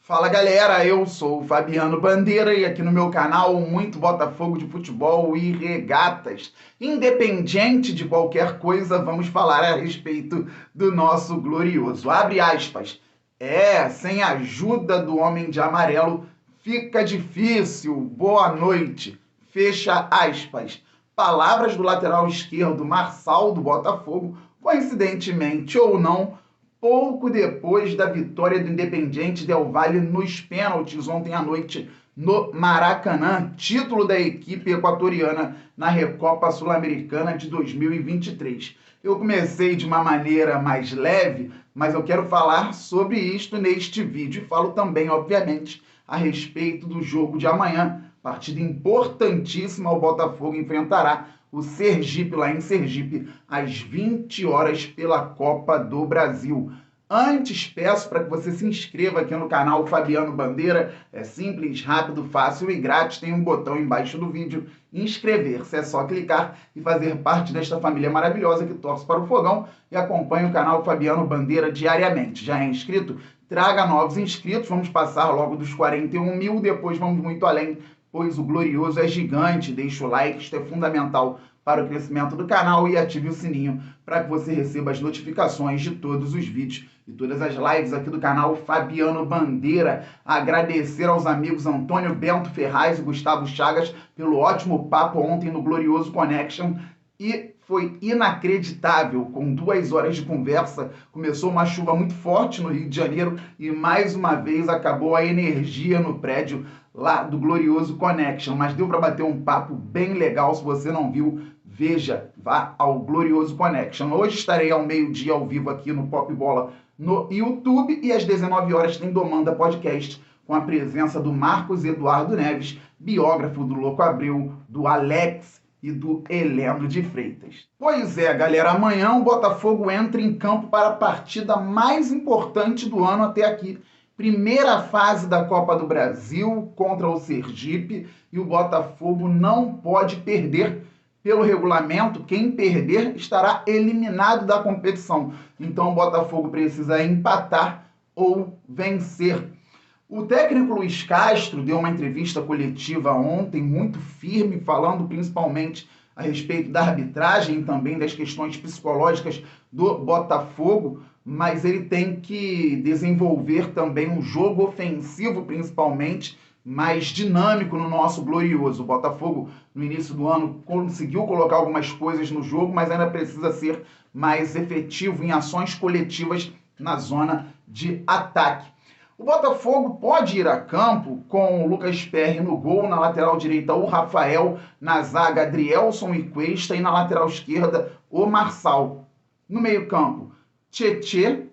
Fala galera, eu sou o Fabiano Bandeira e aqui no meu canal muito Botafogo de futebol e regatas. Independente de qualquer coisa, vamos falar a respeito do nosso glorioso. Abre aspas. Sem a ajuda do homem de amarelo fica difícil. Boa noite. Fecha aspas. Palavras do lateral esquerdo Marçal do Botafogo, coincidentemente ou não, pouco depois da vitória do Independiente Del Valle nos pênaltis ontem à noite no Maracanã, título da equipe equatoriana na Recopa Sul-Americana de 2023. Eu comecei de uma maneira mais leve, mas eu quero falar sobre isto neste vídeo e falo também, obviamente, a respeito do jogo de amanhã, partida importantíssima. O Botafogo enfrentará o Sergipe, lá em Sergipe, às 20 horas pela Copa do Brasil. Antes, peço para que você se inscreva aqui no canal Fabiano Bandeira. É simples, rápido, fácil e grátis. Tem um botão embaixo do vídeo, inscrever-se. É só clicar e fazer parte desta família maravilhosa que torce para o fogão e acompanha o canal Fabiano Bandeira diariamente. Já é inscrito? Traga novos inscritos. Vamos passar logo dos 41 mil, depois vamos muito além, pois o glorioso é gigante. Deixa o like, isto é fundamental para o crescimento do canal, e ative o sininho para que você receba as notificações de todos os vídeos e todas as lives aqui do canal Fabiano Bandeira. Agradecer aos amigos Antônio Bento Ferraz e Gustavo Chagas pelo ótimo papo ontem no Glorioso Connection. E foi inacreditável, com 2 horas de conversa, começou uma chuva muito forte no Rio de Janeiro e mais uma vez acabou a energia no prédio lá do Glorioso Connection, mas deu para bater um papo bem legal. Se você não viu, veja, vá ao Glorioso Connection. Hoje estarei ao meio-dia ao vivo aqui no Pop Bola no YouTube e às 19 horas tem Domanda Podcast com a presença do Marcos Eduardo Neves, biógrafo do Louco Abreu, do Alex e do Heleno de Freitas. Pois é, galera, amanhã o Botafogo entra em campo para a partida mais importante do ano até aqui. Primeira fase da Copa do Brasil contra o Sergipe, e o Botafogo não pode perder. Pelo regulamento, quem perder estará eliminado da competição. Então o Botafogo precisa empatar ou vencer. O técnico Luiz Castro deu uma entrevista coletiva ontem muito firme, falando principalmente a respeito da arbitragem e também das questões psicológicas do Botafogo, mas ele tem que desenvolver também um jogo ofensivo, principalmente, mais dinâmico no nosso glorioso. O Botafogo, no início do ano, conseguiu colocar algumas coisas no jogo, mas ainda precisa ser mais efetivo em ações coletivas na zona de ataque. O Botafogo pode ir a campo com o Lucas Perry no gol, na lateral direita o Rafael, na zaga Adrielson e Cuesta e na lateral esquerda o Marçal. No meio-campo, Tietê,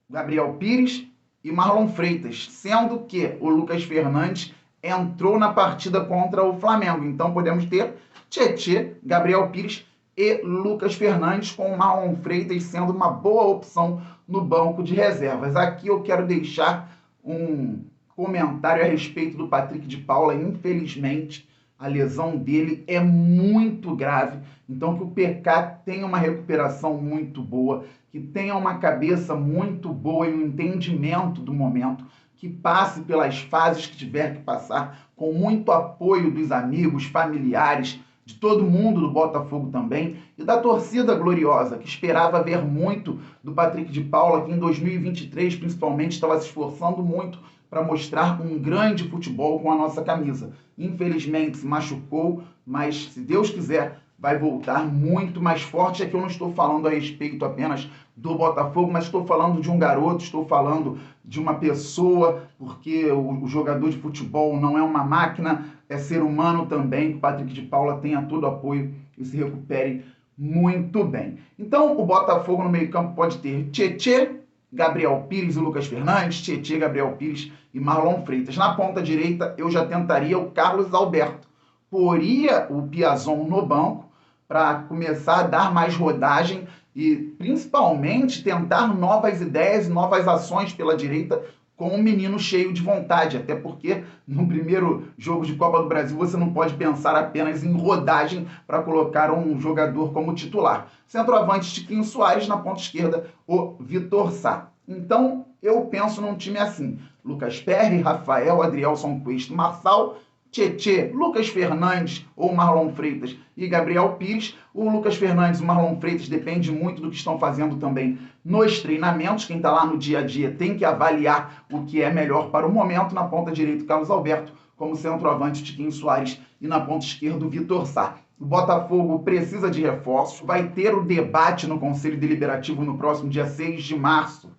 Gabriel Pires e Marlon Freitas, sendo que o Lucas Fernandes entrou na partida contra o Flamengo. Então podemos ter Tietê, Gabriel Pires e Lucas Fernandes, com o Marlon Freitas sendo uma boa opção no banco de reservas. Aqui eu quero deixar um comentário a respeito do Patrick de Paula. Infelizmente, a lesão dele é muito grave, então que o PK tenha uma recuperação muito boa, que tenha uma cabeça muito boa e um entendimento do momento, que passe pelas fases que tiver que passar, com muito apoio dos amigos, familiares, de todo mundo do Botafogo também, e da torcida gloriosa, que esperava ver muito do Patrick de Paula, que em 2023, principalmente, estava se esforçando muito para mostrar um grande futebol com a nossa camisa. Infelizmente se machucou, mas se Deus quiser vai voltar muito mais forte. Aqui eu não estou falando a respeito apenas do Botafogo, mas estou falando de um garoto, estou falando de uma pessoa, porque o jogador de futebol não é uma máquina, é ser humano também. O Patrick de Paula tenha todo o apoio e se recupere muito bem. Então o Botafogo no meio-campo pode ter Tietê, Gabriel Pires e Lucas Fernandes, Tietê, Gabriel Pires e Marlon Freitas. Na ponta direita eu já tentaria o Carlos Alberto, poria o Piazon no banco para começar a dar mais rodagem e principalmente tentar novas ideias e novas ações pela direita com um menino cheio de vontade, até porque no primeiro jogo de Copa do Brasil você não pode pensar apenas em rodagem para colocar um jogador como titular. Centroavante, Tiquinho Soares, na ponta esquerda o Vitor Sá. Então eu penso num time assim: Lucas Perry, Rafael, Adrielson Cuesta, Marçal, Tietê, Lucas Fernandes ou Marlon Freitas e Gabriel Pires. O Lucas Fernandes e o Marlon Freitas depende muito do que estão fazendo também nos treinamentos. Quem está lá no dia a dia tem que avaliar o que é melhor para o momento. Na ponta direita, Carlos Alberto, como centroavante, Tiquinho Soares, e na ponta esquerda, Vitor Sá. O Botafogo precisa de reforços. Vai ter o debate no Conselho Deliberativo no próximo dia 6 de março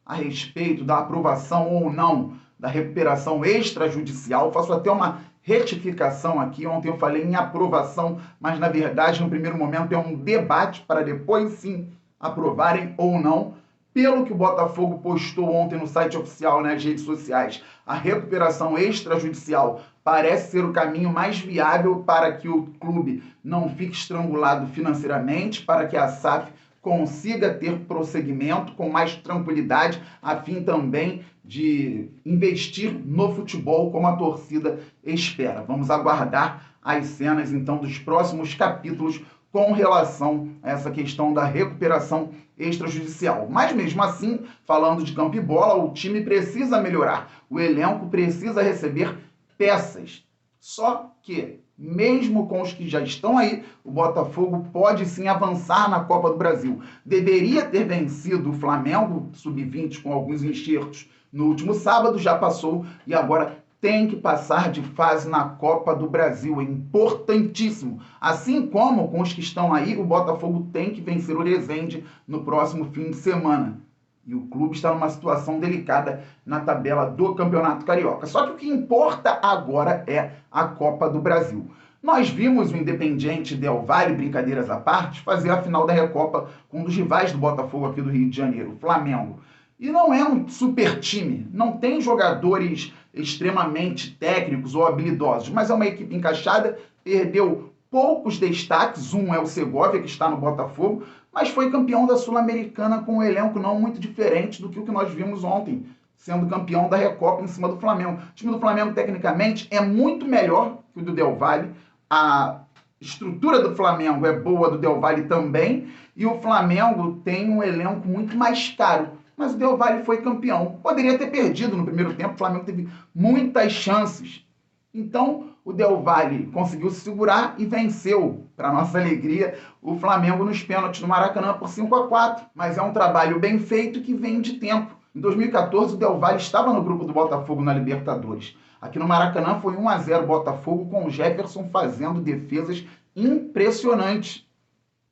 a respeito da aprovação ou não da recuperação extrajudicial. Faço até uma retificação aqui. Ontem eu falei em aprovação, mas na verdade, no primeiro momento, é um debate para depois sim aprovarem ou não. Pelo que o Botafogo postou ontem no site oficial, nas redes sociais, a recuperação extrajudicial parece ser o caminho mais viável para que o clube não fique estrangulado financeiramente, para que a SAF consiga ter prosseguimento com mais tranquilidade, a fim também de investir no futebol como a torcida espera. Vamos aguardar as cenas, então, dos próximos capítulos com relação a essa questão da recuperação extrajudicial. Mas, mesmo assim, falando de campo e bola, o time precisa melhorar. O elenco precisa receber peças. Só que, mesmo com os que já estão aí, o Botafogo pode sim avançar na Copa do Brasil. Deveria ter vencido o Flamengo, sub-20, com alguns enxertos no último sábado, já passou e agora tem que passar de fase na Copa do Brasil. É importantíssimo. Assim como com os que estão aí, o Botafogo tem que vencer o Resende no próximo fim de semana. E o clube está numa situação delicada na tabela do Campeonato Carioca. Só que o que importa agora é a Copa do Brasil. Nós vimos o Independiente Del Valle, brincadeiras à parte, fazer a final da Recopa com um dos rivais do Botafogo aqui do Rio de Janeiro, o Flamengo. E não é um super time, não tem jogadores extremamente técnicos ou habilidosos, mas é uma equipe encaixada, perdeu poucos destaques, um é o Segovia, que está no Botafogo, mas foi campeão da Sul-Americana com um elenco não muito diferente do que o que nós vimos ontem, sendo campeão da Recopa em cima do Flamengo. O time do Flamengo, tecnicamente, é muito melhor que o do Del Valle, a estrutura do Flamengo é boa, do Del Valle também, e o Flamengo tem um elenco muito mais caro. Mas o Del Valle foi campeão. Poderia ter perdido no primeiro tempo, o Flamengo teve muitas chances. Então, o Del Valle conseguiu se segurar e venceu, para nossa alegria, o Flamengo nos pênaltis no Maracanã por 5-4. Mas é um trabalho bem feito que vem de tempo. Em 2014, o Del Valle estava no grupo do Botafogo na Libertadores. Aqui no Maracanã foi 1-0 Botafogo, com o Jefferson fazendo defesas impressionantes.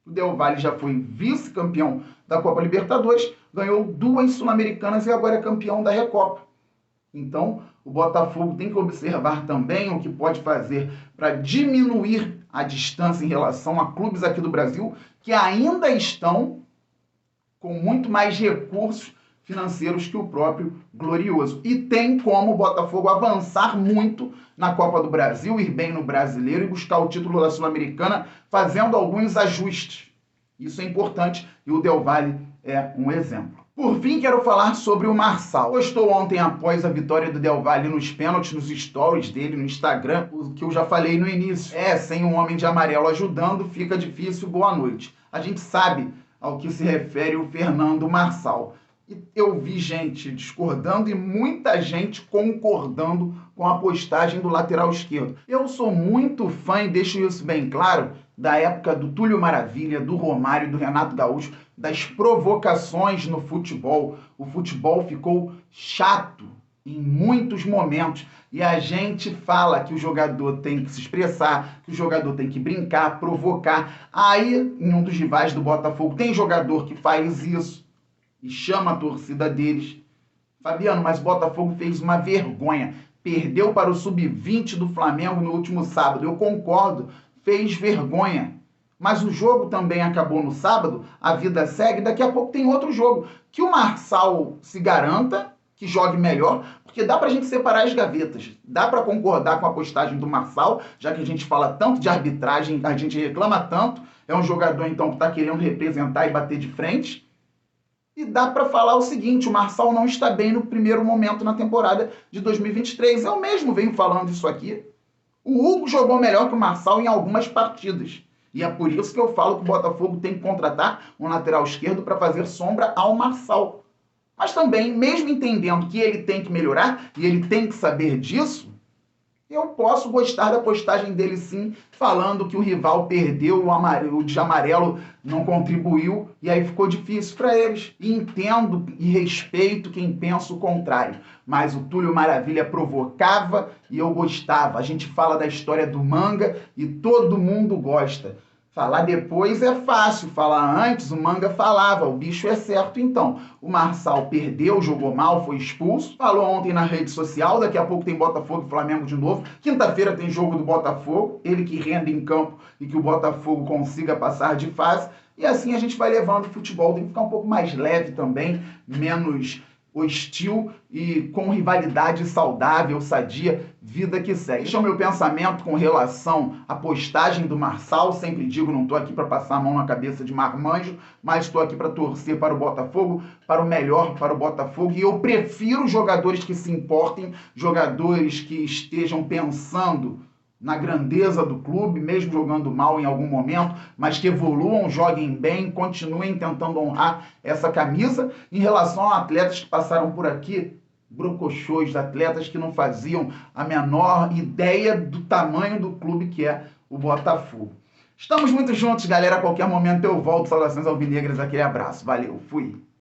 O Del Valle já foi vice-campeão da Copa Libertadores, ganhou 2 Sul-Americanas e agora é campeão da Recopa. Então, o Botafogo tem que observar também o que pode fazer para diminuir a distância em relação a clubes aqui do Brasil que ainda estão com muito mais recursos financeiros que o próprio Glorioso. E tem como o Botafogo avançar muito na Copa do Brasil, ir bem no Brasileiro e buscar o título da Sul-Americana fazendo alguns ajustes. Isso é importante e o Del Valle é um exemplo. Por fim, quero falar sobre o Marçal. Postou ontem, após a vitória do Del Valle nos pênaltis, nos stories dele no Instagram, o que eu já falei no início. Sem um homem de amarelo ajudando, fica difícil, boa noite. A gente sabe ao que se refere o Fernando Marçal. E eu vi gente discordando e muita gente concordando com a postagem do lateral esquerdo. Eu sou muito fã, e deixo isso bem claro, da época do Túlio Maravilha, do Romário, do Renato Gaúcho, das provocações no futebol. O futebol ficou chato em muitos momentos e a gente fala que o jogador tem que se expressar, que o jogador tem que brincar, provocar. Aí, em um dos rivais do Botafogo, tem jogador que faz isso e chama a torcida deles. Fabiano, mas o Botafogo fez uma vergonha. Perdeu para o sub-20 do Flamengo no último sábado. Eu concordo, fez vergonha. Mas o jogo também acabou no sábado, a vida segue, daqui a pouco tem outro jogo. Que o Marçal se garanta, que jogue melhor, porque dá pra gente separar as gavetas. Dá pra concordar com a postagem do Marçal, já que a gente fala tanto de arbitragem, a gente reclama tanto. É um jogador, então, que tá querendo representar e bater de frente. E dá para falar o seguinte, o Marçal não está bem no primeiro momento na temporada de 2023. Eu mesmo venho falando isso aqui. O Hugo jogou melhor que o Marçal em algumas partidas. E é por isso que eu falo que o Botafogo tem que contratar um lateral esquerdo para fazer sombra ao Marçal. Mas também, mesmo entendendo que ele tem que melhorar e ele tem que saber disso, eu posso gostar da postagem dele sim, falando que o rival perdeu, o de amarelo não contribuiu, e aí ficou difícil para eles. E entendo e respeito quem pensa o contrário. Mas o Túlio Maravilha provocava e eu gostava. A gente fala da história do Manga e todo mundo gosta. Falar depois é fácil, falar antes, o Manga falava, o bicho é certo então. O Marçal perdeu, jogou mal, foi expulso, falou ontem na rede social, daqui a pouco tem Botafogo e Flamengo de novo, quinta-feira tem jogo do Botafogo, ele que renda em campo e que o Botafogo consiga passar de fase, e assim a gente vai levando o futebol, tem que ficar um pouco mais leve também, menos hostil e com rivalidade saudável, sadia, vida que segue. Este é o meu pensamento com relação à postagem do Marçal. Sempre digo, não estou aqui para passar a mão na cabeça de marmanjo, mas estou aqui para torcer para o Botafogo, para o melhor para o Botafogo. E eu prefiro jogadores que se importem, jogadores que estejam pensando na grandeza do clube, mesmo jogando mal em algum momento, mas que evoluam, joguem bem, continuem tentando honrar essa camisa. Em relação a atletas que passaram por aqui, brocochôs, atletas que não faziam a menor ideia do tamanho do clube que é o Botafogo. Estamos muito juntos, galera. A qualquer momento eu volto. Saudações alvinegras, aquele abraço. Valeu, fui!